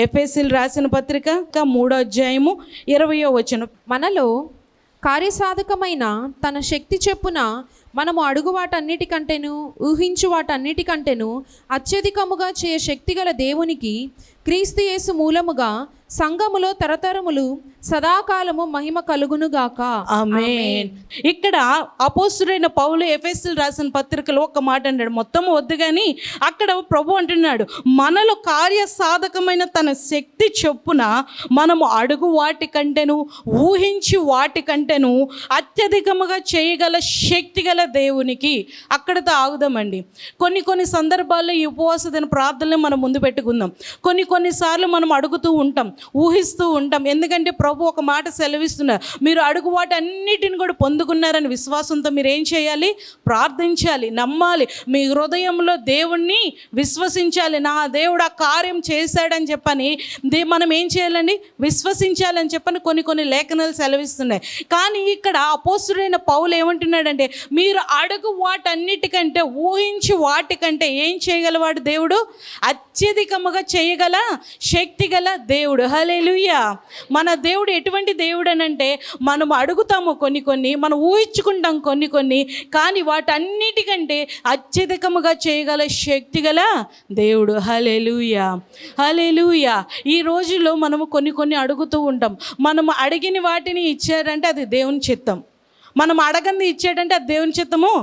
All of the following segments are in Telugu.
ఎఫెసీయులు రాసిన పత్రిక 3:20. మనలో కార్యసాధకమైన తన శక్తి చొప్పున మనము అడుగు వాటన్నిటికంటేను ఊహించు వాటన్నిటికంటేను అత్యధికముగా చేయ శక్తిగల దేవునికి క్రీస్తు యేసు మూలముగా సంఘములో తరతరములు సదాకాలము మహిమ కలుగునుగాక. ఆమేన్. ఇక్కడ అపోస్తలుడైన పౌలు ఎఫెసీయులు రాసిన పత్రికలో ఒక మాట అన్నాడు, మొత్తం వద్దు కానీ అక్కడ ప్రభు అంటున్నాడు, మనలో కార్యసాధకమైన తన శక్తి చొప్పున మనము అడుగు వాటికంటేను ఊహించి వాటికంటేను అత్యధికముగా చేయగల శక్తి గల దేవునికి. అక్కడతో ఆగుదామండి. కొన్ని సందర్భాల్లో ఈ ఉపవాస దిన ప్రార్థనలు మనం ముందు పెట్టుకుందాం. కొన్నిసార్లు మనం అడుగుతూ ఉంటాం, ఊహిస్తూ ఉంటాం. ఎందుకంటే ప్రభు ఒక మాట సెలవిస్తున్నారు, మీరు అడుగు వాటన్నిటిని కూడా పొందుకున్నారని విశ్వాసంతో మీరు ఏం చేయాలి? ప్రార్థించాలి, నమ్మాలి, మీ హృదయంలో దేవుణ్ణి విశ్వసించాలి. నా దేవుడు ఆ కార్యం చేశాడని చెప్పని మనం ఏం చేయాలండి? విశ్వసించాలని చెప్పని కొన్ని లేఖనాలు సెలవిస్తున్నాయి. కానీ ఇక్కడ అపోస్తలుడైన పౌలు ఏమంటున్నాడంటే, మీరు అడుగు వాటన్నిటికంటే ఊహించి వాటికంటే ఏం చేయగలవాడు దేవుడు? అత్యధికముగా చేయగల శక్తి గల దేవుడు. హల్లెలూయా. మన దేవుడు ఎటువంటి దేవుడు అనంటే, మనం అడుగుతాము కొన్ని, మనం ఊహించుకుంటాం కొన్ని, కానీ వాటన్నిటికంటే అత్యధికముగా చేయగల శక్తి గల దేవుడు. హల్లెలూయా, హల్లెలూయా. ఈ రోజుల్లో మనము కొన్ని అడుగుతూ ఉంటాం. మనం అడిగిన వాటిని ఇచ్చారంటే అది దేవుని చిత్తం, మనం అడగంది ఇచ్చాడంటే అది దేవుని చిత్తము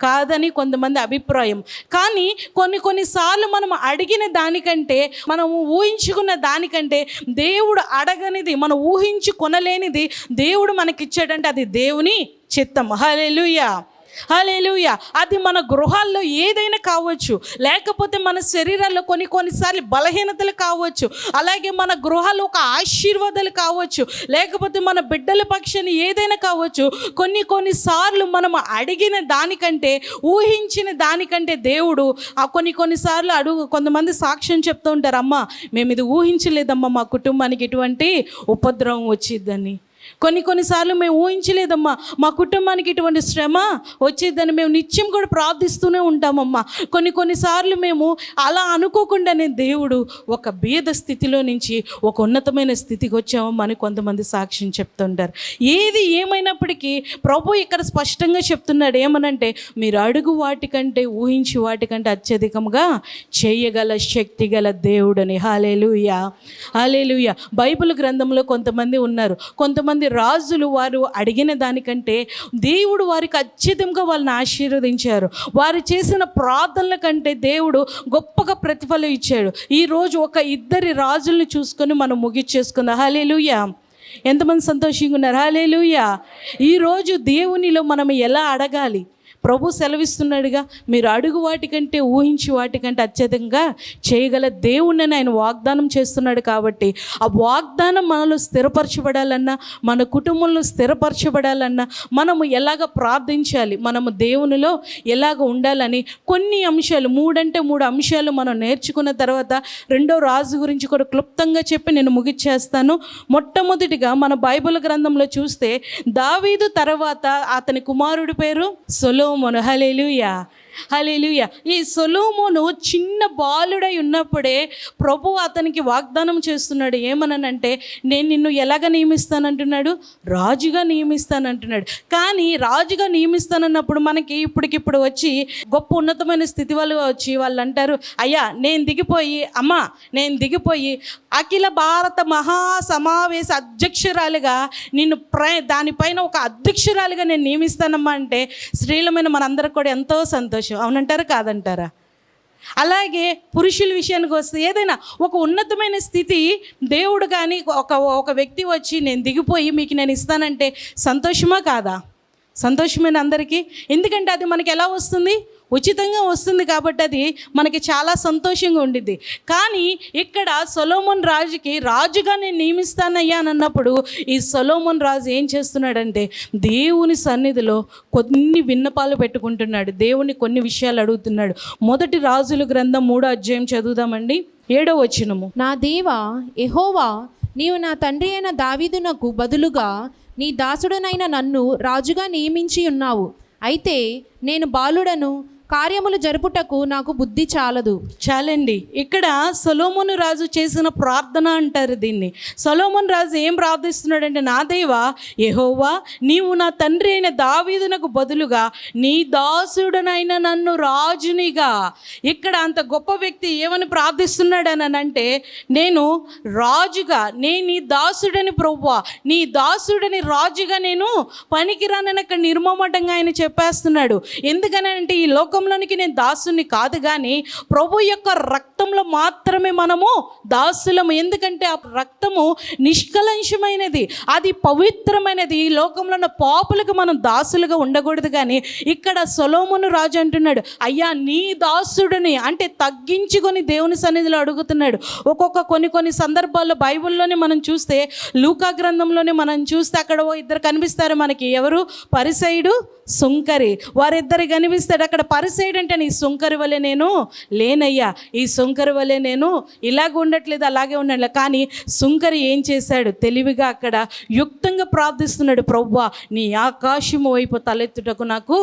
కాదని కొంతమంది అభిప్రాయం. కానీ కొన్నిసార్లు మనం అడిగిన దానికంటే, మనం ఊహించుకున్న దానికంటే దేవుడు అడగనిది, మనం ఊహించి కొనలేనిది దేవుడు మనకిచ్చాడంటే అది దేవుని చిత్తం. హల్లెలూయా, హల్లెలూయా. అది మన గృహాల్లో ఏదైనా కావచ్చు, లేకపోతే మన శరీరాల్లో కొన్నిసార్లు బలహీనతలు కావచ్చు, అలాగే మన గృహాల్లో ఒక ఆశీర్వాదాలు కావచ్చు, లేకపోతే మన బిడ్డల పక్షాన్ని ఏదైనా కావచ్చు. కొన్నిసార్లు మనం అడిగిన దానికంటే, ఊహించిన దానికంటే దేవుడు కొన్నిసార్లు కొంతమంది సాక్ష్యం చెప్తూ ఉంటారు, అమ్మ మేము ఇది ఊహించలేదమ్మా, మా కుటుంబానికి ఇటువంటి ఉపద్రవం వచ్చిద్దని. కొన్నిసార్లు మేము ఊహించలేదమ్మా, మా కుటుంబానికి ఇటువంటి శ్రమ వచ్చేదని మేము నిత్యం కూడా ప్రార్థిస్తూనే ఉంటామమ్మా. కొన్నిసార్లు మేము అలా అనుకోకుండానే దేవుడు ఒక బీద స్థితిలో నుంచి ఒక ఉన్నతమైన స్థితికి వచ్చామమ్మా అని కొంతమంది సాక్ష్యం చెప్తుంటారు. ఏది ఏమైనప్పటికీ ప్రభు ఇక్కడ స్పష్టంగా చెప్తున్నాడు, ఏమనంటే మీరు అడుగు వాటికంటే ఊహించి వాటికంటే అత్యధికంగా చేయగల శక్తి గల దేవుడని. హల్లెలూయా, హల్లెలూయా. బైబిల్ గ్రంథంలో కొంతమంది ఉన్నారు, కొంతమంది రాజులు, వారు అడిగిన దానికంటే దేవుడు వారికి అత్యధికంగా వాళ్ళని ఆశీర్వదించారు. వారు చేసిన ప్రార్థనల కంటే దేవుడు గొప్పగా ప్రతిఫలం ఇచ్చాడు. ఈరోజు ఒక ఇద్దరి రాజుల్ని చూసుకొని మనం ముగిచ్చేసుకుందాం. హల్లెలూయా. ఎంతమంది సంతోషంగా ఉన్నారు? హల్లెలూయా. ఈరోజు దేవునిలో మనం ఎలా అడగాలి? ప్రభు సెలవిస్తున్నాడుగా, మీరు అడుగు వాటికంటే ఊహించి వాటికంటే అత్యధికంగా చేయగల దేవుణ్ణి ఆయన వాగ్దానం చేస్తున్నాడు. కాబట్టి ఆ వాగ్దానం మనలో స్థిరపరచబడాలన్నా, మన కుటుంబంలో స్థిరపరచబడాలన్నా మనము ఎలాగ ప్రార్థించాలి, మనము దేవునిలో ఎలాగ ఉండాలని కొన్ని అంశాలు, 3 అంశాలు మనం నేర్చుకున్న తర్వాత రెండో రాజు గురించి కూడా క్లుప్తంగా చెప్పి నేను ముగిచ్చేస్తాను. మొట్టమొదటిగా మన బైబిల్ గ్రంథంలో చూస్తే దావీదు తర్వాత అతని కుమారుడి పేరు సొలొమోను. హల్లెలూయా, హల్లెలూయా. ఈ సొలొమోను చిన్న బాలుడై ఉన్నప్పుడే ప్రభు అతనికి వాగ్దానం చేస్తున్నాడు. ఏమనంటే, నేను నిన్ను ఎలాగ నియమిస్తానంటున్నాడు? రాజుగా నియమిస్తానంటున్నాడు. కానీ రాజుగా నియమిస్తానన్నప్పుడు మనకి ఇప్పటికిప్పుడు వచ్చి గొప్ప ఉన్నతమైన స్థితి వాళ్ళు వచ్చి వాళ్ళు అంటారు, అయ్యా నేను దిగిపోయి అఖిల భారత మహాసమావేశ అధ్యక్షురాలుగా నిన్ను దానిపైన ఒక అధ్యక్షురాలుగా నేను నియమిస్తానమ్మా అంటే స్త్రీలమైన మనందరికి కూడా ఎంతో సంతోషం. అవునంటారా కాదంటారా? అలాగే పురుషుల విషయానికి వస్తే ఏదైనా ఒక ఉన్నతమైన స్థితి దేవుడు కానీ ఒక వ్యక్తి వచ్చి నేను దిగిపోయి మీకు నేను ఇస్తానంటే సంతోషమా కాదా? సంతోషమైన అందరికీ. ఎందుకంటే అది మనకి ఎలా వస్తుంది? ఉచితంగా వస్తుంది కాబట్టి అది మనకి చాలా సంతోషంగా ఉండిద్ది. కానీ ఇక్కడ సొలొమోన్ రాజుకి రాజుగా నేను నియమిస్తానయ్యా అని అన్నప్పుడు ఈ సొలొమోన్ రాజు ఏం చేస్తున్నాడంటే దేవుని సన్నిధిలో కొన్ని విన్నపాలు పెట్టుకుంటున్నాడు, దేవుని కొన్ని విషయాలు అడుగుతున్నాడు. మొదటి రాజుల గ్రంథం 3వ అధ్యాయం చదువుదామండి, 7వ వచనము. నా దేవా యెహోవా, నీవు నా తండ్రి అయిన దావీదునకు బదులుగా నీ దాసుడనైన నన్ను రాజుగా నియమించి ఉన్నావు. అయితే నేను బాలుడను, కార్యములు జరుపుటకు నాకు బుద్ధి చాలదు. చాలండి. ఇక్కడ సొలొమోను రాజు చేసిన ప్రార్థన అంటారు దీన్ని. సొలొమోను రాజు ఏం ప్రార్థిస్తున్నాడంటే, నా దేవా యెహోవా, నీవు నా తండ్రి అయిన దావీదునకు బదులుగా నీ దాసుడనైన నన్ను రాజునిగా. ఇక్కడ అంత గొప్ప వ్యక్తి ఏమని ప్రార్థిస్తున్నాడు అని అంటే, నేను రాజుగా, నేను నీ దాసుడని ప్రభువా, నీ దాసుడని రాజుగా నేను పనికిరానని అక్కడ నిర్మమటంగా ఆయన చెప్పేస్తున్నాడు. ఎందుకనంటే ఈ లోకంలోనికి నేను దాసుని కాదు, కానీ ప్రభు యొక్క రక్తంలో మాత్రమే మనము దాసులము. ఎందుకంటే ఆ రక్తము నిష్కలంషమైనది, అది పవిత్రమైనది. ఈ లోకంలో ఉన్న పాపులకు మనం దాసులుగా ఉండకూడదు. కానీ ఇక్కడ సొలొమోను రాజు అంటున్నాడు, అయ్యా నీ దాసుడిని, అంటే తగ్గించుకొని దేవుని సన్నిధిలో అడుగుతున్నాడు. కొన్ని సందర్భాల్లో బైబిల్లోనే మనం చూస్తే, లూకా గ్రంథంలోనే మనం చూస్తే అక్కడ ఇద్దరు కనిపిస్తారు మనకి. ఎవరు? పరిసయుడు, సుంకరి. వారిద్దరు కనిపిస్తాడు. అక్కడ పరిసయుడు అంటే, నీ సుంకరి వలె నేను లేనయ్యా, ఈ సుంకరి వలె నేను ఇలాగ ఉండట్లేదు, అలాగే ఉండట్లేదు. కానీ సుంకరి ఏం చేశాడు? తెలివిగా అక్కడ యుక్తంగా ప్రార్థిస్తున్నాడు, ప్రభువా నీ ఆకాశము వైపు తలెత్తుటకు నాకు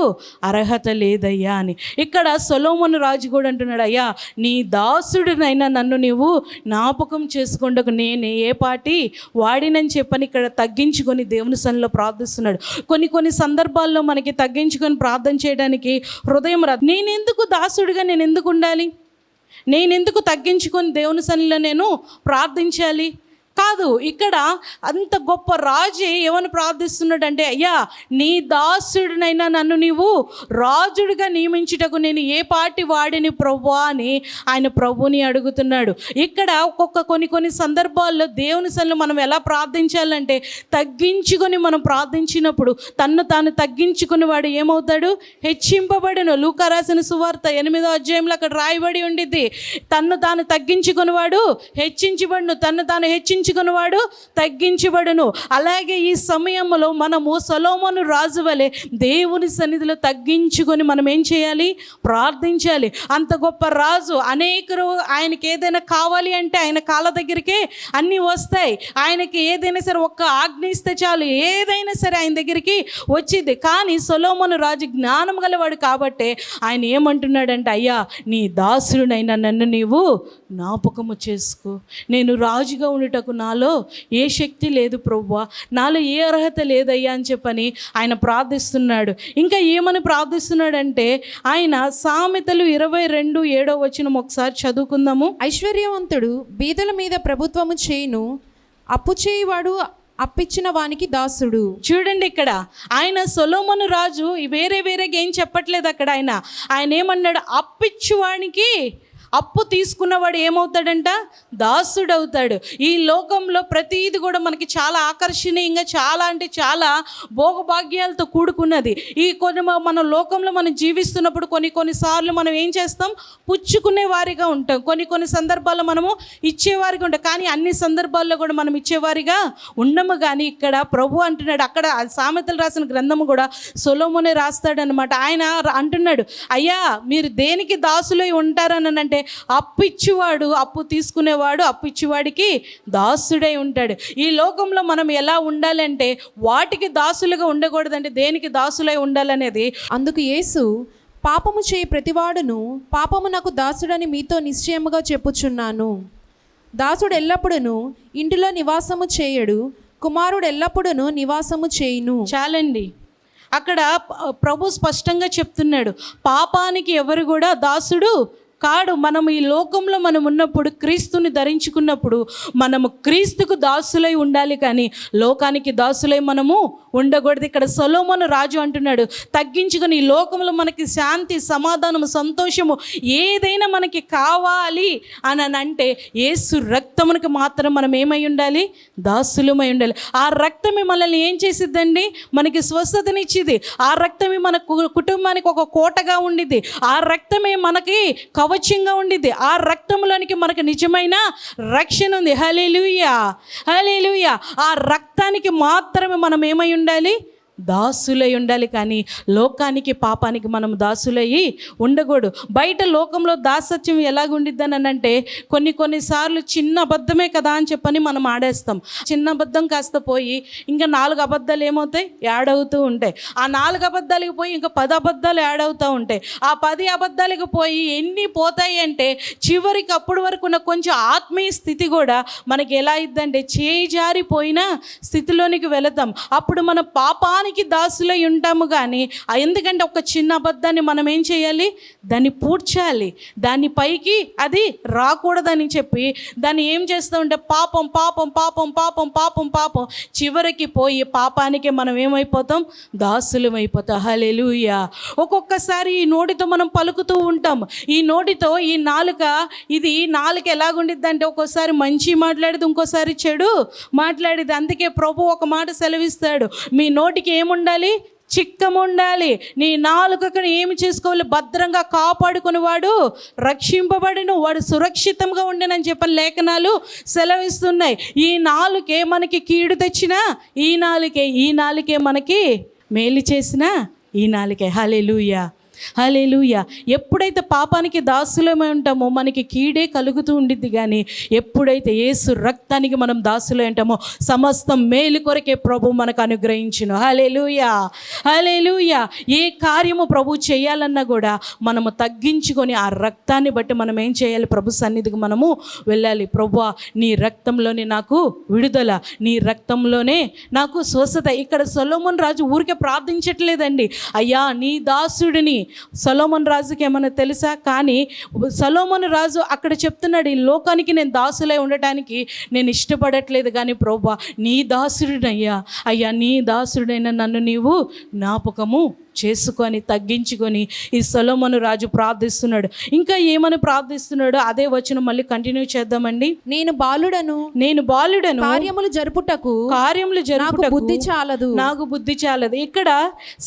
అర్హత లేదయ్యా అని. ఇక్కడ సొలొమోను రాజు కూడా అంటున్నాడు, అయ్యా నీ దాసుడినైనా నన్ను నీవు జ్ఞాపకం చేసుకుంటకు నేను ఏ పాటి వాడినని చెప్పని ఇక్కడ తగ్గించుకొని దేవుని సన్నిధిలో ప్రార్థిస్తున్నాడు. కొన్ని సందర్భాల్లో మనకి తగ్గించుకొని ప్రార్థన చేయడానికి హృదయం రాదు. నేనెందుకు దాసుడిగా నేను ఎందుకు ఉండాలి? నేనెందుకు తగ్గించుకొని దేవుని సన్నిధిలో నేను ప్రార్థించాలి? కాదు, ఇక్కడ అంత గొప్ప రాజే ఏమని ప్రార్థిస్తున్నాడంటే, అయ్యా నీ దాసుడినైనా నన్ను నీవు రాజుడిగా నియమించుటకు నేను ఏ పాటి వాడిని ప్రభువా అని ఆయన ప్రభుని అడుగుతున్నాడు. ఇక్కడ కొన్ని సందర్భాల్లో దేవుని సన్నిధిలో మనం ఎలా ప్రార్థించాలంటే, తగ్గించుకొని మనం ప్రార్థించినప్పుడు తన్ను తాను తగ్గించుకుని వాడు ఏమవుతాడు? హెచ్చింపబడును. లూకా రాసిన సువార్త 8వ అధ్యాయంలో అక్కడ రాయబడి ఉండిద్ది, తన్ను తాను తగ్గించుకుని వాడు హెచ్చించబడును, తన్ను తాను వాడు తగ్గించబడును. అలాగే ఈ సమయంలో మనము సొలొమోను రాజు వలె దేవుని సన్నిధిలో తగ్గించుకొని మనం ఏం చేయాలి? ప్రార్థించాలి. అంత గొప్ప రాజు, అనేకరు ఆయనకి ఏదైనా కావాలి అంటే ఆయన కాళ్ళ దగ్గరికే అన్నీ వస్తాయి. ఆయనకి ఏదైనా సరే ఒక్క ఆజ్ఞ ఇస్తే చాలు, ఏదైనా సరే ఆయన దగ్గరికి వచ్చింది. కానీ సొలొమోను రాజు జ్ఞానం గలవాడు కాబట్టి ఆయన ఏమంటున్నాడంటే, అయ్యా నీ దాసుడినైనా నన్ను నీవు జ్ఞాపకము చేసుకో. నేను రాజుగా ఉండటకు నాలో ఏ శక్తి లేదు ప్రభువా, నాలో ఏ అర్హత లేదయ్యా అని చెప్పని ఆయన ప్రార్థిస్తున్నాడు. ఇంకా ఏమని ప్రార్థిస్తున్నాడంటే, ఆయన సామెతలు 22:7 ఒకసారి చదువుకుందాము. ఐశ్వర్యవంతుడు బీదల మీద ప్రభుత్వము చేయును, అప్పు చేయువాడు అప్పిచ్చిన వానికి దాసుడు. చూడండి, ఇక్కడ ఆయన సొలొమోను రాజు వేరేగా ఏం చెప్పట్లేదు. అక్కడ ఆయన ఏమన్నాడు? అప్పిచ్చువానికి, అప్పు తీసుకున్నవాడు ఏమవుతాడంట? దాసుడవుతాడు. ఈ లోకంలో ప్రతిది కూడా మనకి చాలా ఆకర్షణీయంగా, చాలా అంటే చాలా భోగభాగ్యాలతో కూడుకున్నది. మన లోకంలో మనం జీవిస్తున్నప్పుడు కొన్నిసార్లు మనం ఏం చేస్తాం? పుచ్చుకునే వారిగా ఉంటాం. కొన్ని సందర్భాల్లో మనము ఇచ్చేవారిగా ఉంటాం. కానీ అన్ని సందర్భాల్లో కూడా మనం ఇచ్చేవారిగా ఉండము. కానీ ఇక్కడ ప్రభు అంటున్నాడు, అక్కడ సామెతలు రాసిన గ్రంథము కూడా సొలొమోనే రాస్తాడనమాట. ఆయన అంటున్నాడు, అయ్యా మీరు దేనికి దాసులై ఉంటారని అంటే, అప్పిచ్చువాడు, అప్పు తీసుకునేవాడు అప్పిచ్చువాడికి దాసుడై ఉంటాడు. ఈ లోకంలో మనం ఎలా ఉండాలంటే, వాటికి దాసులుగా ఉండకూడదంటే దేనికి దాసులై ఉండాలనేది. అందుకు యేసు, పాపము చేయి ప్రతివాడును పాపమునకు దాసుడని మీతో నిశ్చయముగా చెప్పుచున్నాను. దాసుడు ఎల్లప్పుడూ ఇంటిలో నివాసము చేయడు, కుమారుడు ఎల్లప్పుడూ నివాసము చేయును. చాలండి, అక్కడ ప్రభు స్పష్టంగా చెప్తున్నాడు, పాపానికి ఎవరు కూడా దాసుడు కాడు. మనం ఈ లోకంలో మనం ఉన్నప్పుడు, క్రీస్తుని ధరించుకున్నప్పుడు మనము క్రీస్తుకు దాసులై ఉండాలి, కానీ లోకానికి దాసులై మనము ఉండకూడదు. ఇక్కడ సొలొమోను రాజు అంటున్నాడు, తగ్గించుకొని ఈ లోకంలో మనకి శాంతి, సమాధానము, సంతోషము ఏదైనా మనకి కావాలి అని అంటే యేసు రక్తమునికి మాత్రం మనం ఏమై ఉండాలి? దాసులమై ఉండాలి. ఆ రక్తమే మనల్ని ఏం చేసిద్దండి? మనకి స్వస్థతనిచ్చిది. ఆ రక్తమే మన కుటుంబానికి ఒక కోటగా ఉండిద్ది. ఆ రక్తమే మనకి కవచంగా ఉండిద్ది. ఆ రక్తంలోనికి మనకు నిజమైన రక్షణ ఉంది. హల్లెలూయా, హల్లెలూయా. ఆ రక్తానికి మాత్రమే మనం ఏమై ఉండాలి? దాసులై ఉండాలి, కానీ లోకానికి పాపానికి మనం దాసులయ్యి ఉండకూడదు. బయట లోకంలో దాసత్యం ఎలాగుండిద్దని అంటే కొన్నిసార్లు చిన్న అబద్ధమే కదా అని చెప్పని మనం ఆడేస్తాం. చిన్న అబద్ధం కాస్త పోయి ఇంకా 4 అబద్ధాలు ఏమవుతాయి, యాడ్ అవుతూ ఉంటాయి. ఆ 4 అబద్ధాలకు పోయి ఇంకా 10 అబద్ధాలు యాడ్ అవుతూ ఉంటాయి. ఆ 10 అబద్ధాలకు పోయి ఎన్ని పోతాయి అంటే చివరికి అప్పటి వరకు ఉన్న కొంచెం ఆత్మీయ స్థితి కూడా మనకి ఎలా అయిద్దంటే చేజారిపోయిన స్థితిలోనికి వెళతాం. అప్పుడు మన పాపానికి దాసులై ఉంటాము. కానీ ఎందుకంటే ఒక చిన్న అబద్ధాన్ని మనం ఏం చేయాలి, దాన్ని పూడ్చాలి, దాని పైకి అది రాకూడదని చెప్పి దాన్ని ఏం చేస్తూ ఉంటే పాపం పాపం పాపం పాపం పాపం పాపం చివరికి పోయి పాపానికే మనం ఏమైపోతాం, దాసులం అయిపోతాం. హల్లెలూయా. ఒక్కొక్కసారి ఈ నోటితో మనం పలుకుతూ ఉంటాం. ఈ నోటితో ఈ నాలుక ఎలాగుండిద్ది అంటే ఒక్కోసారి మంచి మాట్లాడేది, ఇంకోసారి చెడు మాట్లాడేది. అందుకే ప్రభు ఒక మాట సెలవిస్తాడు, మీ నోటికి ఏముండాలి, చిక్కము ఉండాలి. నీ నాలుకను ఏమి చేసుకోవాలి, భద్రంగా కాపాడుకుని వాడు రక్షింపబడిను, వాడు సురక్షితంగా ఉండనని చెప్పని లేఖనాలు సెలవిస్తున్నాయి. ఈ నాలుకే మనకి కీడు తెచ్చినా ఈ నాలుకే మనకి మేలు చేసినా ఈ నాలుకే. హల్లెలూయా, హల్లెలూయా. ఎప్పుడైతే పాపానికి దాసులమై ఉంటామో మనకి కీడే కలుగుతూ ఉండిద్ది. కానీ ఎప్పుడైతే యేసు రక్తానికి మనం దాసులై ఉంటామో సమస్తం మేలు కొరకే ప్రభు మనకు అనుగ్రహించును. హల్లెలూయా, హల్లెలూయా. ఏ కార్యము ప్రభు చేయాలన్నా కూడా మనము తగ్గించుకొని ఆ రక్తాన్ని బట్టి మనం ఏం చేయాలి, ప్రభు సన్నిధికి మనము వెళ్ళాలి. ప్రభువా, నీ రక్తంలోనే నాకు విడుదల, నీ రక్తంలోనే నాకు స్వస్థత. ఇక్కడ సొలొమోను రాజు ఊరికే ప్రార్థించట్లేదండి, అయ్యా నీ దాసుడిని. సొలొమోను రాజుకి ఏమన్నా తెలుసా? కానీ సొలొమోను రాజు అక్కడ చెప్తున్నాడు, ఈ లోకానికి నేను దాసులై ఉండటానికి నేను ఇష్టపడట్లేదు, కానీ ప్రభువా నీ దాసుడినయ్యా, అయ్యా నీ దాసుడైన నన్ను నీవు జ్ఞాపకము చేసుకొని తగ్గించుకొని ఈ సొలొమోను రాజు ప్రార్థిస్తున్నాడు. ఇంకా ఏమని ప్రార్థిస్తున్నాడు అదే వచనం మళ్ళీ కంటిన్యూ చేద్దామండి. నేను బాలుడను కార్యములు జరుపుటకు నాకు బుద్ధి చాలదు. ఇక్కడ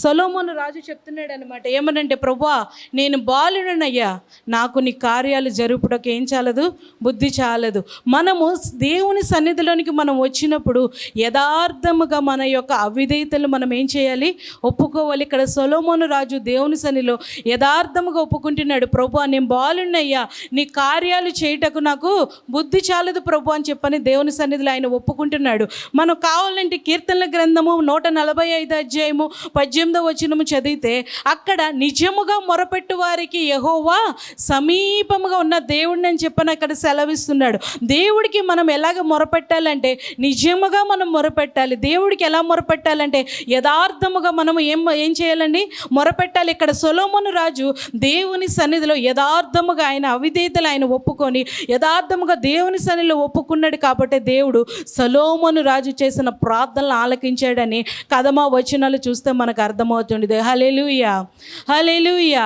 సొలొమోను రాజు చెప్తున్నాడు అనమాట, ఏమనంటే ప్రభువా నేను బాలుడనయ్యా, నాకు నీ కార్యాలు జరుపుటకు ఏం చాలదు, బుద్ధి చాలదు. మనము దేవుని సన్నిధిలోనికి మనం వచ్చినప్పుడు యథార్థముగా మన యొక్క అవిధేయతలు మనం ఏం చేయాలి, ఒప్పుకోవాలి. ఇక్కడ సొలొమోను రాజు దేవుని సన్నిధిలో యథార్థముగా ఒప్పుకుంటున్నాడు, ప్రభువా నేను బాలున్నయ్యా, నీ కార్యాలు చేయుటకు నాకు బుద్ధి చాలదు ప్రభు అని చెప్పని దేవుని సన్నిధిలో ఆయన ఒప్పుకుంటున్నాడు. మనం కావాలంటే కీర్తనల గ్రంథము 145 అధ్యాయము 18వ వచనము చదివితే అక్కడ నిజముగా మొరపెట్టు వారికి యెహోవా సమీపముగా ఉన్న దేవుడిని అని చెప్పని అక్కడ సెలవిస్తున్నాడు. దేవుడికి మనం ఎలాగ మొరపెట్టాలంటే నిజముగా మనం మొరపెట్టాలి. దేవుడికి ఎలా మొరపెట్టాలంటే యథార్థముగా మనం ఏం చేయాలండి, మొరపెట్టాలి. ఇక్కడ సొలొమోను రాజు దేవుని సన్నిధిలో యథార్థముగా ఆయన అవిధేయతలు ఆయన ఒప్పుకొని యథార్థముగా దేవుని సన్నిధిలో ఒప్పుకున్నాడు. కాబట్టి దేవుడు సొలొమోను రాజు చేసిన ప్రార్థనలు ఆలకించాడని కదమా వచనాలు చూస్తే మనకు అర్థమవుతుంది. హల్లెలూయా, హల్లెలూయా.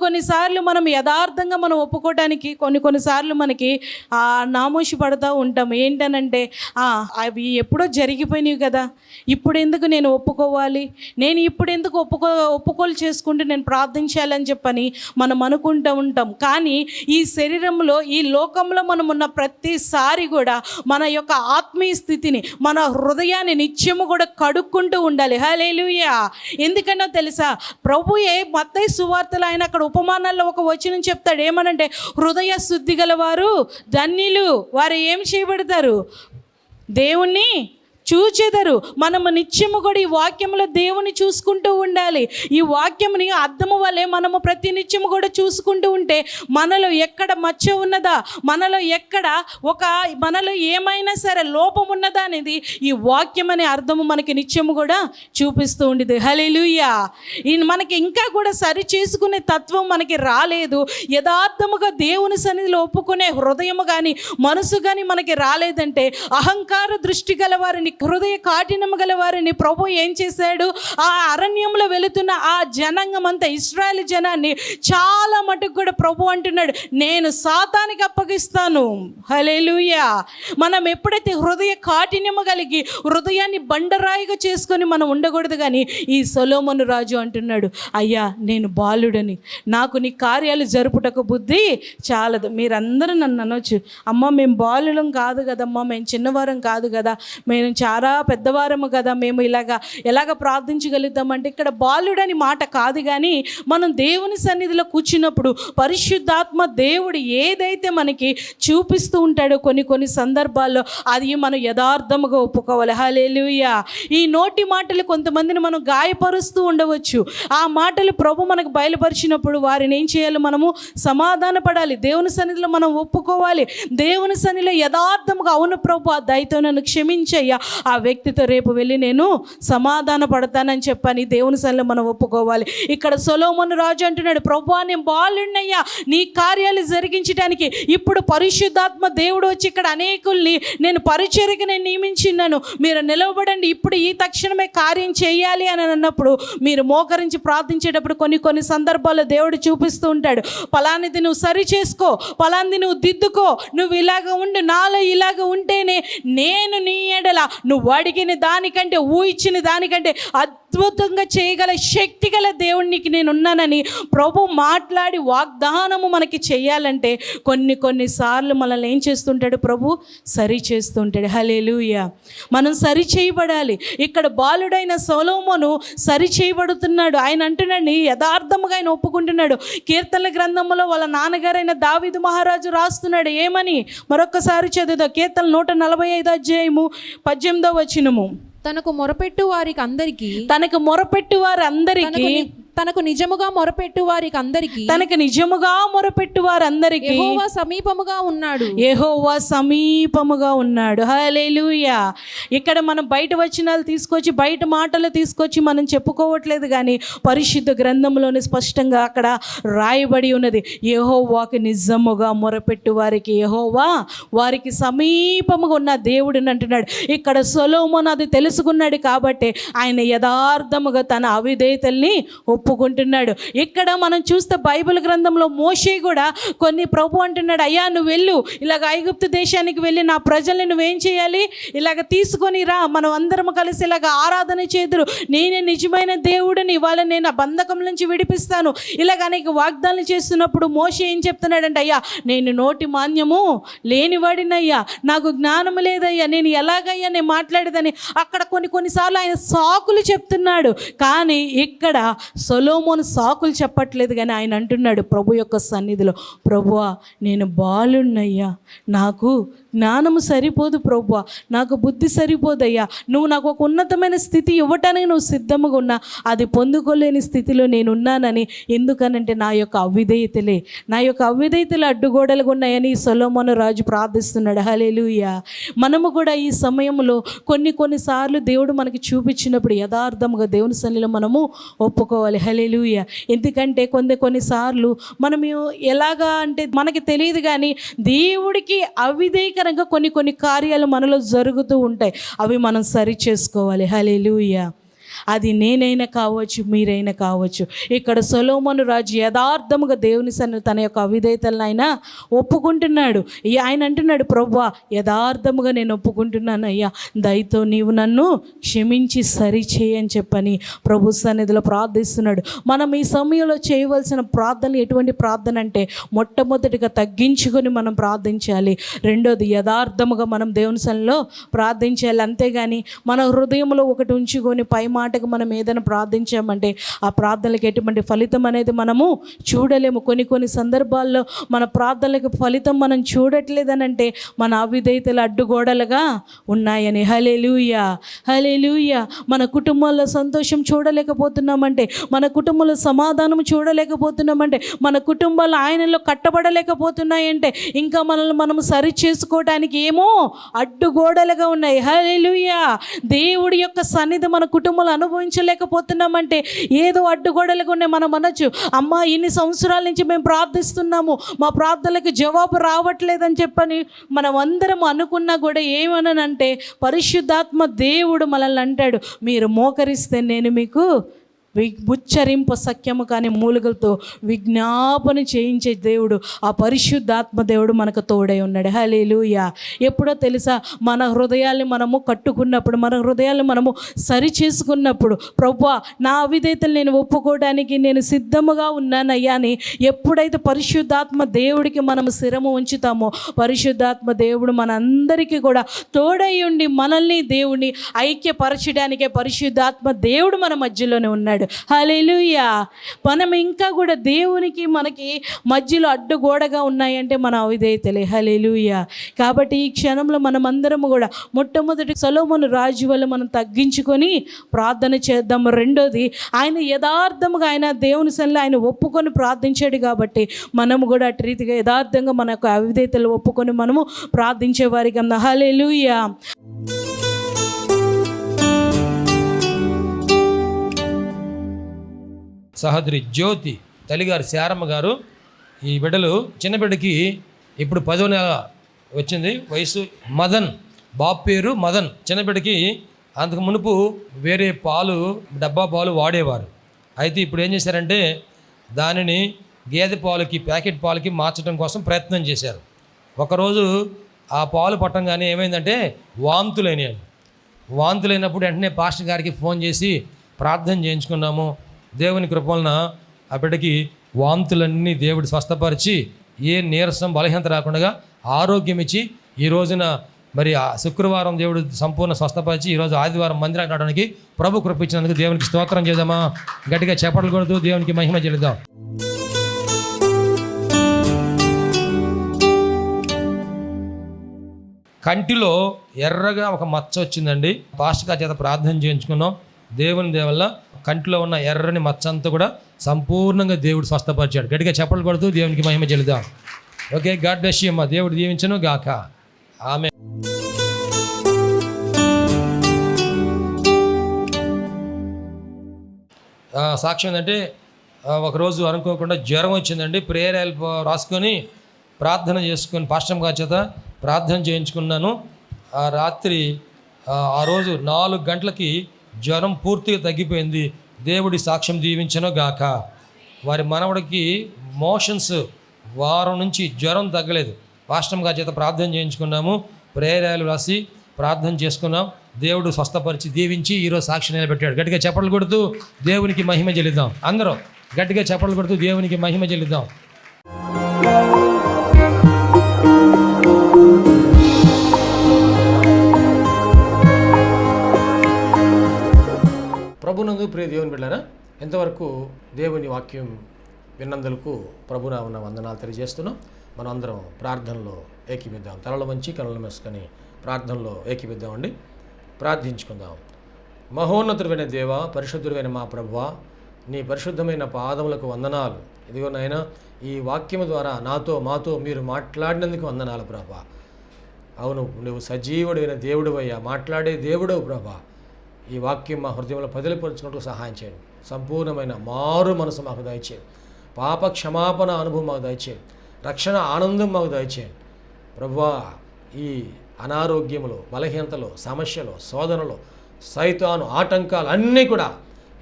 కొన్నిసార్లు మనం యథార్థంగా మనం ఒప్పుకోవడానికి కొన్నిసార్లు మనకి నామోషి పడుతూ ఉంటాం. ఏంటనంటే అవి ఎప్పుడో జరిగిపోయినాయి కదా, ఇప్పుడు ఎందుకు నేను ఒప్పుకోవాలి, నేను ఇప్పుడు ఎందుకు ఒప్పుకోలు చేసుకుంటూ నేను ప్రార్థించాలని చెప్పని మనం అనుకుంటూ ఉంటాం. కానీ ఈ శరీరంలో ఈ లోకంలో మనం ఉన్న ప్రతిసారి కూడా మన యొక్క ఆత్మీయ స్థితిని మన హృదయాన్ని నిత్యము కూడా కడుక్కుంటూ ఉండాలి. హల్లెలూయా. ఎందుకన్నా తెలుసా, ప్రభుయే మత్తయి సువార్తలో ఆయన అక్కడ ఉపమానాల్లో ఒక వచనం చెప్తాడు, ఏమనంటే హృదయ శుద్ధి గలవారు ధన్యులు, వారు ఏం చేయబడతారు, దేవుణ్ణి చూచెదరు. మనము నిత్యము కూడా ఈ వాక్యంలో దేవుని చూసుకుంటూ ఉండాలి. ఈ వాక్యముని అర్థము వల్లే మనము ప్రతి నిత్యము కూడా చూసుకుంటూ ఉంటే మనలో ఎక్కడ మచ్చ ఉన్నదా, మనలో ఏమైనా సరే లోపం ఉన్నదా అనేది ఈ వాక్యం అనే అర్థము మనకి నిత్యము కూడా చూపిస్తూ ఉండేది. హల్లెలూయా. మనకి ఇంకా కూడా సరి చేసుకునే తత్వం మనకి రాలేదు. యథార్థముగా దేవుని సన్నిధిలో ఒప్పుకునే హృదయము కానీ మనసు కానీ మనకి రాలేదంటే అహంకార దృష్టి గలవారిని, హృదయ కాఠినము గల వారిని ప్రభు ఏం చేశాడు, ఆ అరణ్యంలో వెళుతున్న ఆ జనాంగం అంతా ఇశ్రాయేలు జనాన్ని చాలా మటుకు కూడా ప్రభు అంటున్నాడు, నేను సాతానికి అప్పగిస్తాను. హల్లెలూయా. మనం ఎప్పుడైతే హృదయ కాఠిన్యము కలిగి హృదయాన్ని బండరాయిగా చేసుకొని మనం ఉండకూడదు. కానీ ఈ సొలొమోను రాజు అంటున్నాడు, అయ్యా నేను బాలుడని, నాకు నీ కార్యాలు జరుపుటకు బుద్ధి చాలదు. మీరందరూ నన్ను అనొచ్చు, అమ్మ మేము బాలులం కాదు కదమ్మా, మేము చిన్నవారం కాదు కదా, మేము చాలా పెద్దవారము కదా, మేము ఎలాగ ప్రార్థించగలుగుతామంటే ఇక్కడ బాలుడని మాట కాదు, కానీ మనం దేవుని సన్నిధిలో కూర్చున్నప్పుడు పరిశుద్ధాత్మ దేవుడు ఏదైతే మనకి చూపిస్తూ ఉంటాడో కొన్ని సందర్భాల్లో అది మనం యథార్థముగా ఒప్పుకోవాలి. హల్లెలూయా. ఈ నోటి మాటలు కొంతమందిని మనం గాయపరుస్తూ ఉండవచ్చు. ఆ మాటలు ప్రభు మనకు బయలుపరిచినప్పుడు వారిని ఏం చేయాలి? మనము సమాధాన పడాలి. దేవుని సన్నిధిలో మనం ఒప్పుకోవాలి. దేవుని సన్నిధిలో యథార్థముగా, అవును ప్రభు ఆ దయతో నన్ను క్షమించయ్యా, ఆ వ్యక్తితో రేపు వెళ్ళి నేను సమాధాన పడతానని చెప్పని దేవుని సన్నిధిలో మనం ఒప్పుకోవాలి. ఇక్కడ సొలొమోను రాజు అంటున్నాడు, ప్రభువా నేను బాలుడినయ్యా, నీ కార్యాలు జరిగించడానికి ఇప్పుడు పరిశుద్ధాత్మ దేవుడు వచ్చి ఇక్కడ అనేకుల్ని నేను పరిచర్యకు నేను నియమించినాను, మీరు నిలవబడండి, ఇప్పుడు ఈ తక్షణమే కార్యం చేయాలి అని అన్నప్పుడు మీరు మోకరించి ప్రార్థించేటప్పుడు కొన్ని సందర్భాల్లో దేవుడు చూపిస్తూ ఉంటాడు, పలానిది నువ్వు సరి చేసుకో, పలానిది నువ్వు దిద్దుకో, నువ్వు ఇలాగ ఉండు, నాలో ఇలాగ ఉంటేనే నేను నీ ఎడల నువ్వు అడిగిన దానికంటే, ఊహించిన దానికంటే అద్భుతంగా చేయగల శక్తి గల దేవునికి నేను ఉన్నానని ప్రభు మాట్లాడి వాగ్దానము మనకి చేయాలంటే కొన్నిసార్లు మనల్ని ఏం చేస్తుంటాడు? ప్రభు సరి చేస్తుంటాడు. హల్లెలూయా. మనం సరి చేయబడాలి. ఇక్కడ బాలుడైన సొలొమోను సరి చేయబడుతున్నాడు. ఆయన అంటున్నాడు, యథార్థముగా ఆయన ఒప్పుకుంటున్నాడు. కీర్తనల గ్రంథంలో వాళ్ళ నాన్నగారైన దావీదు మహారాజు రాస్తున్నాడు ఏమని? మరొకసారి చదువుదా. కీర్తన 145 అధ్యాయము 18వ వచనము. తనకు మొరపెట్టు వారికి అందరికీ, తనకు నిజముగా మొరపెట్టు వారికి అందరికీ, యెహోవా సమీపముగా ఉన్నాడు. హల్లెలూయా. ఇక్కడ మనం బయట వచనాలు తీసుకొచ్చి, బయట మాటలు తీసుకొచ్చి మనం చెప్పుకోవట్లేదు, కానీ పరిశుద్ధ గ్రంథంలోనే స్పష్టంగా అక్కడ రాయబడి ఉన్నది, యెహోవాకి నిజముగా మొరపెట్టు వారికి యెహోవా వారికి సమీపముగా ఉన్న దేవుడిని అంటున్నాడు. ఇక్కడ సొలొమోను అది తెలుసుకున్నాడు కాబట్టి ఆయన యథార్థముగా తన అవిధేయతల్ని ఒప్పుకుంటున్నాడు. ఇక్కడ మనం చూస్తే బైబిల్ గ్రంథంలో మోషే కూడా ప్రభు అంటున్నాడు, అయ్యా నువ్వు వెళ్ళు, ఇలాగ ఐగుప్తు దేశానికి వెళ్ళి నా ప్రజల్ని నువ్వేం చేయాలి? ఇలాగ తీసుకొని రా, మనం అందరం కలిసి ఇలాగ ఆరాధన చేదురు, నేనే నిజమైన దేవుడిని, ఇవాళ నేను ఆ బంధకం నుంచి విడిపిస్తాను, ఇలాగ అనేక వాగ్దానాలు చేస్తున్నప్పుడు మోషే ఏం చెప్తున్నాడంటే, అయ్యా నేను నోటి మాన్యము లేనివాడినయ్యా, నాకు జ్ఞానము లేదయ్యా, నేను ఎలాగయ్యా నేను మాట్లాడేదని అక్కడ కొన్నిసార్లు ఆయన సాకులు చెప్తున్నాడు. కానీ ఇక్కడ సొలొమోను సాకులు చెప్పట్లేదు, కానీ ఆయన అంటున్నాడు ప్రభు యొక్క సన్నిధిలో, ప్రభువా నేను బాలున్నయ్యా, నాకు జ్ఞానము సరిపోదు ప్రభువా, నాకు బుద్ధి సరిపోదయ్యా, నువ్వు నాకు ఒక ఉన్నతమైన స్థితి ఇవ్వటానికి నువ్వు సిద్ధంగా ఉన్నా, అది పొందుకోలేని స్థితిలో నేనున్నానని. ఎందుకనంటే నా యొక్క అవిధేయతలు అడ్డుగోడలుగా ఉన్నాయని సొలొమోను రాజు ప్రార్థిస్తున్నాడు. హల్లెలూయా. మనము కూడా ఈ సమయంలో కొన్నిసార్లు దేవుడు మనకి చూపించినప్పుడు యథార్థముగా దేవుని సన్నిధిలో మనము ఒప్పుకోవాలి. హల్లెలూయా. ఎందుకంటే కొన్నిసార్లు మనము ఎలాగా అంటే మనకి తెలియదు, కానీ దేవుడికి అవిధేయకరంగా కొన్ని కార్యాలు మనలో జరుగుతూ ఉంటాయి, అవి మనం సరి చేసుకోవాలి. హల్లెలూయా. అది నేనైనా కావచ్చు, మీరైనా కావచ్చు. ఇక్కడ సొలొమోను రాజు యథార్థముగా దేవుని సన్నిధిలో తన యొక్క అవిధేయతలను ఆయన ఒప్పుకుంటున్నాడు. ఆయన అంటున్నాడు, ప్రభువా యథార్థముగా నేను ఒప్పుకుంటున్నాను అయ్యా, దయతో నీవు నన్ను క్షమించి సరిచేయని చెప్పని ప్రభు సన్నిధిలో ప్రార్థిస్తున్నాడు. మనం ఈ సమయంలో చేయవలసిన ప్రార్థన ఎటువంటి ప్రార్థన అంటే, మొట్టమొదటిగా తగ్గించుకొని మనం ప్రార్థించాలి. రెండోది యథార్థముగా మనం దేవుని సన్నిధిలో ప్రార్థించాలి. అంతేగాని మన హృదయంలో ఒకటి ఉంచుకొని పై మాటకు మనం ఏదైనా ప్రార్థించామంటే ఆ ప్రార్థనలకు ఎటువంటి ఫలితం అనేది మనము చూడలేము. కొన్ని సందర్భాల్లో మన ప్రార్థనలకు ఫలితం మనం చూడట్లేదనంటే మన అవిధేయతలు అడ్డుగోడలుగా ఉన్నాయని. హల్లెలూయా. హల్లెలూయా. మన కుటుంబాల్లో సంతోషం చూడలేకపోతున్నామంటే, మన కుటుంబంలో సమాధానం చూడలేకపోతున్నామంటే, మన కుటుంబాలు ఆయనలో కట్టబడలేకపోతున్నాయంటే, ఇంకా మనల్ని మనము సరి చేసుకోవడానికి ఏమో అడ్డుగోడలుగా ఉన్నాయి. హల్లెలూయా. దేవుడి యొక్క సన్నిధి మన కుటుంబంలో అనుభవించలేకపోతున్నామంటే ఏదో అడ్డుగోడలుగా ఉన్నాయి. మనం అనొచ్చు, అమ్మా ఇన్ని సంవత్సరాల నుంచి మేము ప్రార్థిస్తున్నాము, మా ప్రార్థనలకు జవాబు రావట్లేదని చెప్పని మనం అందరం అనుకున్నా కూడా ఏమనంటే, పరిశుద్ధాత్మ దేవుడు మనల్ని అంటాడు, మీరు మోకరిస్తే నేను మీకు ఉచ్చరింప సఖ్యము కానీ మూలుగలతో విజ్ఞాపన చేయించే దేవుడు ఆ పరిశుద్ధాత్మ దేవుడు మనకు తోడై ఉన్నాడు. హల్లెలూయా. ఎప్పుడో తెలుసా, మన హృదయాల్ని మనము కట్టుకున్నప్పుడు, మన హృదయాల్ని మనము సరి చేసుకున్నప్పుడు, ప్రభువా నా అవిధేయతలు నేను ఒప్పుకోవడానికి నేను సిద్ధముగా ఉన్నానయ్యా అని ఎప్పుడైతే పరిశుద్ధాత్మ దేవుడికి మనము శిరము ఉంచుతామో, పరిశుద్ధాత్మ దేవుడు మనందరికీ కూడా తోడై ఉండి మనల్ని దేవుని ఐక్యపరచడానికే పరిశుద్ధాత్మ దేవుడు మన మధ్యలోనే ఉన్నాడు. హల్లెలూయా. మనం ఇంకా కూడా దేవునికి మనకి మధ్యలో అడ్డుగోడగా ఉన్నాయంటే మన అవిధేయతలే. హల్లెలూయా. కాబట్టి ఈ క్షణంలో మనం అందరము కూడా మొట్టమొదటి సొలొమోను రాజు వల్ల మనం తగ్గించుకొని ప్రార్థన చేద్దాం. రెండోది, ఆయన యథార్థముగా ఆయన దేవుని సన్నిధిలో ఆయన ఒప్పుకొని ప్రార్థించాడు కాబట్టి మనము కూడా అటు రీతిగా యథార్థంగా మన యొక్క అవిధేయతలు ఒప్పుకొని మనము ప్రార్థించే వారికి అందాం. హల్లెలూయా. సహోదరి జ్యోతి తల్లిగారు శారమ్మ గారు, ఈ బిడ్డలు చిన్న బిడ్డకి ఇప్పుడు 10వ నెల వచ్చింది, వయసు మదన్, బాబు పేరు మదన్. చిన్న బిడ్డకి అంతకు మునుపు వేరే పాలు, డబ్బా పాలు వాడేవారు. అయితే ఇప్పుడు ఏం చేశారంటే దానిని గేదె పాలకి, ప్యాకెట్ పాలకి మార్చడం కోసం ప్రయత్నం చేశారు. ఒకరోజు ఆ పాలు పట్టంగానే ఏమైందంటే వాంతులైనాయి. వాంతులైనప్పుడు వెంటనే పాస్టర్ గారికి ఫోన్ చేసి ప్రార్థన చేయించుకున్నాము. దేవుని కృప వలన ఆ బిడ్డకి వాంతులన్నీ దేవుడు స్వస్థపరిచి ఏ నీరసం బలహీనత రాకుండా ఆరోగ్యం ఇచ్చి ఈ రోజున మరి శుక్రవారం దేవుడు సంపూర్ణ స్వస్థపరిచి ఈరోజు ఆదివారం మందిరానికి రావడానికి ప్రభు కృప ఇచ్చినందుకు దేవునికి స్తోత్రం చేద్దామా? గట్టిగా చప్పట్లు కొడుతూ దేవునికి మహిమ చెల్లిద్దాం. కంటిలో ఎర్రగా ఒక మచ్చ వచ్చిందండి. పాస్టర్ గారి చేత ప్రార్థన చేయించుకున్నాం. దేవుని దేవల్ల కంటిలో ఉన్న ఎర్రని మచ్చ అంతా కూడా సంపూర్ణంగా దేవుడు స్వస్థపరిచాడు. గట్టిగా చప్పట్లు కొడుతూ దేవునికి మహిమ చెల్లిద్దాం. ఓకే, గాడ్ బ్లెస్ యు అమ్మా. దేవుడు దీవించును గాక. ఆమె సాక్ష్యం ఏంటంటే ఒకరోజు అనుకోకుండా జ్వరం వచ్చిందండి. ప్రేయర్ రాసుకొని ప్రార్థన చేసుకొని పాస్టర్ గారి చేత ప్రార్థన చేయించుకున్నాను. ఆ రాత్రి ఆ రోజు 4 గంటలకి జ్వరం పూర్తిగా తగ్గిపోయింది. దేవుడి సాక్ష్యం దీవించను గాక. వారి మనవడికి మోషన్స్ వారం నుంచి జ్వరం తగ్గలేదు. పాస్టర్ గారి చేత ప్రార్థన చేయించుకున్నాము. ప్రేయరాలు రాసి ప్రార్థన చేసుకున్నాం. దేవుడు స్వస్థపరిచి దీవించి ఈరోజు సాక్షి నిలబెట్టాడు. గట్టిగా చప్పట్లు కొడుతూ దేవునికి మహిమ చెల్లిద్దాం. అందరూ గట్టిగా చప్పట్లు కొడుతూ దేవునికి మహిమ చెల్లిద్దాం. ప్రభునందు ప్రియ దేవుని బిడ్డలారా, ఇంతవరకు దేవుని వాక్యం విన్నందులకు ప్రభునామన వందనాలు తెలియజేస్తున్నాం. మనం అందరం ప్రార్థనలో ఏకీపిద్దాం. తలలు వంచి కనులు మెసుకొని ప్రార్థనలో ఏకీపిద్దామండి. ప్రార్థించుకుందాం. మహోన్నతుడైన దేవ, పరిశుద్ధుడైన మా ప్రభువా, నీ పరిశుద్ధమైన పాదములకు వందనాలు. ఇదిగో నాయనా, ఈ వాక్యము ద్వారా మాతో మీరు మాట్లాడినందుకు వందనాలు ప్రభువా. అవును, నువ్వు సజీవుడైన దేవుడివయ్యా, మాట్లాడే దేవుడవు ప్రభువా. ఈ వాక్యం మా హృదయంలో పదిలిపరుచుకుంటూ సహాయం చేయండి. సంపూర్ణమైన మారు మనసు మాకు దయచేయండి. పాప క్షమాపణ అనుభవం మాకు దయచేయండి. రక్షణ ఆనందం మాకు దయచేయండి ప్రభువా. ఈ అనారోగ్యములు, బలహీనతలు, సమస్యలు, శోధనలు, సైతాను ఆటంకాలు అన్నీ కూడా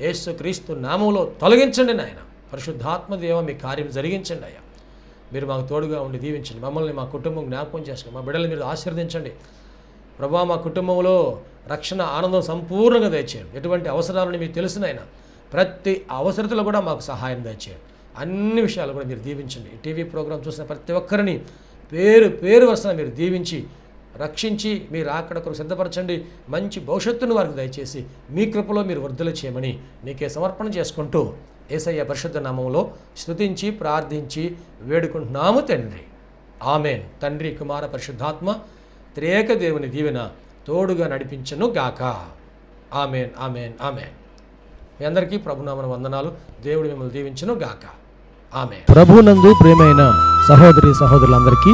యేసుక్రీస్తు నామములో తొలగించండి నాయన. పరిశుద్ధాత్మ దేవ, మీ కార్యం జరిగించండి అయ్యా. మీరు మాకు తోడుగా ఉండి దీవించండి. మమ్మల్ని, మా కుటుంబం జ్ఞాపకం చేసుకోండి. మా బిడ్డలు మీరు ఆశీర్వదించండి ప్రభువా. మా కుటుంబంలో రక్షణ ఆనందం సంపూర్ణంగా దయచేయండి. ఎటువంటి అవసరాలని మీకు తెలుసునైనా ప్రతి అవసరతలో కూడా మాకు సహాయం దయచేయండి. అన్ని విషయాలు కూడా మీరు దీవించండి. టీవీ ప్రోగ్రాం చూసిన ప్రతి ఒక్కరిని పేరు వరుసన మీరు దీవించి రక్షించి మీరు అక్కడ కొరకు సిద్ధపరచండి. మంచి భవిష్యత్తును వారికి దయచేసి మీ కృపలో మీరు వృద్ధులు చేయమని నీకే సమర్పణ చేసుకుంటూ యేసయ్య పరిశుద్ధ నామములో స్తుతించి ప్రార్థించి వేడుకుంటున్నాము తండ్రి. ఆమెన్. తండ్రి, కుమార, పరిశుద్ధాత్మ త్రియేక దేవుని దీవెన తోడుగా నడిపించను గాక. Amen, amen, amen. మీ అందరికీ ప్రభునామన వందనాలు. దేవుడు మిమ్మల్ని దీవించను గాక. ఆమెన్. ప్రభునందు ప్రియమైన సహోదరి సహోదరులందరికీ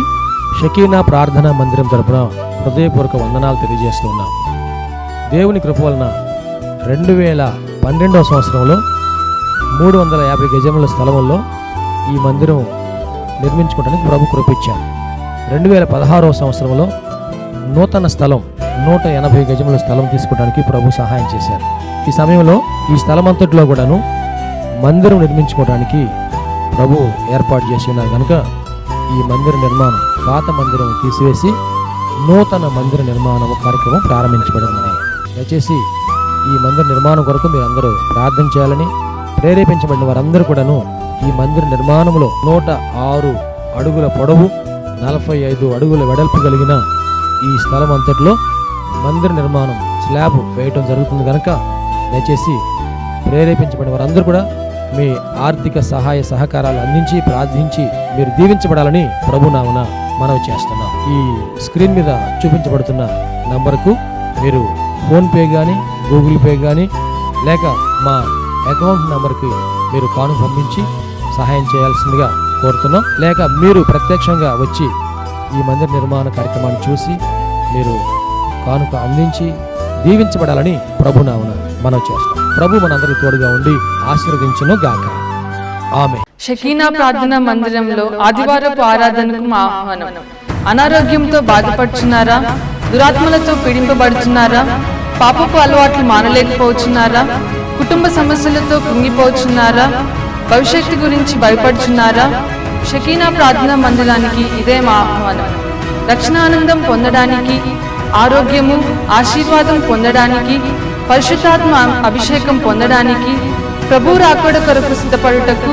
షకీనా ప్రార్థనా మందిరం తరపున హృదయపూర్వక వందనాలు తెలియజేస్తున్నాం. దేవుని కృప వలన 2012వ సంవత్సరంలో 350 గజముల స్థలంలో ఈ మందిరం నిర్మించుకోవడానికి ప్రభు కృపించారు. 2016వ సంవత్సరంలో నూతన స్థలం 180 గజముల స్థలం తీసుకోవడానికి ప్రభు సహాయం చేశారు. ఈ సమయంలో ఈ స్థలమంతటిలో కూడాను మందిరం నిర్మించుకోవడానికి ప్రభు ఏర్పాటు చేసి ఉన్నారు కనుక ఈ మందిర నిర్మాణం, పాత మందిరం తీసివేసి నూతన మందిర నిర్మాణం కార్యక్రమం ప్రారంభించబడిందని, దయచేసి ఈ మందిర నిర్మాణం కొరకు మీరు అందరూ ప్రార్థన చేయాలని, ప్రేరేపించబడిన వారందరూ కూడాను ఈ మందిర నిర్మాణంలో 106 అడుగుల పొడవు 45 అడుగుల వెడల్పు కలిగిన ఈ స్థలం అంతటిలో మందిర నిర్మాణం స్లాబ్ వేయటం జరుగుతుంది కనుక దయచేసి ప్రేరేపించబడిన వారందరూ కూడా మీ ఆర్థిక సహాయ సహకారాలు అందించి ప్రార్థించి మీరు దీవించబడాలని ప్రభునామన మనవి చేస్తున్నాం. ఈ స్క్రీన్ మీద చూపించబడుతున్న నంబర్కు మీరు ఫోన్పే కానీ, గూగుల్ పే కానీ, లేక మా అకౌంట్ నెంబర్కి మీరు కానుక పంపించి సహాయం చేయాల్సిందిగా కోరుతున్నాం. లేక మీరు ప్రత్యక్షంగా వచ్చి ఈ మందిర నిర్మాణ కార్యక్రమాన్ని చూసి మీరు కానుక అందించి దీవించబడాలని ప్రభునామన మనవి చేస్తాం. ప్రభు మనందరికీ తోడుగా ఉండి ఆశీర్వదించును గాక. ఆమేన్. షకీనా ప్రార్థనా మందిరంలో ఆదివారపు ఆరాధనకు మా ఆహ్వానం. అనారోగ్యంతో బాధపడుచున్నారా? దురాత్మలతో పీడింపబడుచున్నారా? పాపపు అలవాట్లు మానలేకపోతున్నారా? కుటుంబ సమస్యలతో కుంగిపోతున్నారా? భవిష్యత్తు గురించి భయపడుచున్నారా? షకీనా ప్రార్థనా మందిరానికి ఇదే మా ఆహ్వానం. రక్షణానందం పొందడానికి, ఆరోగ్యము, ఆశీర్వాదం పొందడానికి, పరిశుద్ధాత్మ అభిషేకం పొందడానికి, ప్రభు రాకడ కొరకు సిద్ధపడుటకు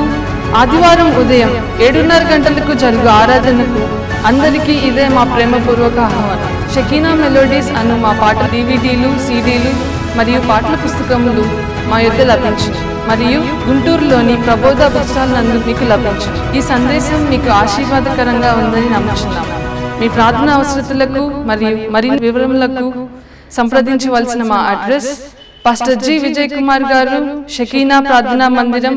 ఆదివారం ఉదయం 7:30 గంటలకు జరుగు ఆరాధనకు అందరికీ ఇదే మా ప్రేమపూర్వక ఆహ్వానం. షకీనా మెలోడీస్ అను మా పాట DVDలు, CDలు మరియు పాటల పుస్తకములు మా యొద్ద లభించును మరియు గుంటూరులోని ప్రబోధ బుక్ స్టాల్ నందు మీకు లభించును. ఈ సందేశం మీకు ఆశీర్వాదకరంగా ఉందని నమ్ముచున్నాం. మీ ప్రార్థన అవసరతలకు మరియు మరిన్ని వివరములకు సంప్రదించవలసిన మా address pastor G. Vijay Kumar గారు, షకీనా ప్రార్థనా మందిరం,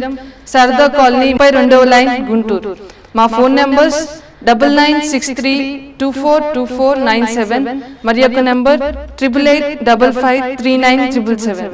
శారదా కాలనీ, 32వ లైన్, గుంటూరు. మా ఫోన్ నంబర్స్ 9963242497 మరియు ఒక నంబర్ 8885539777.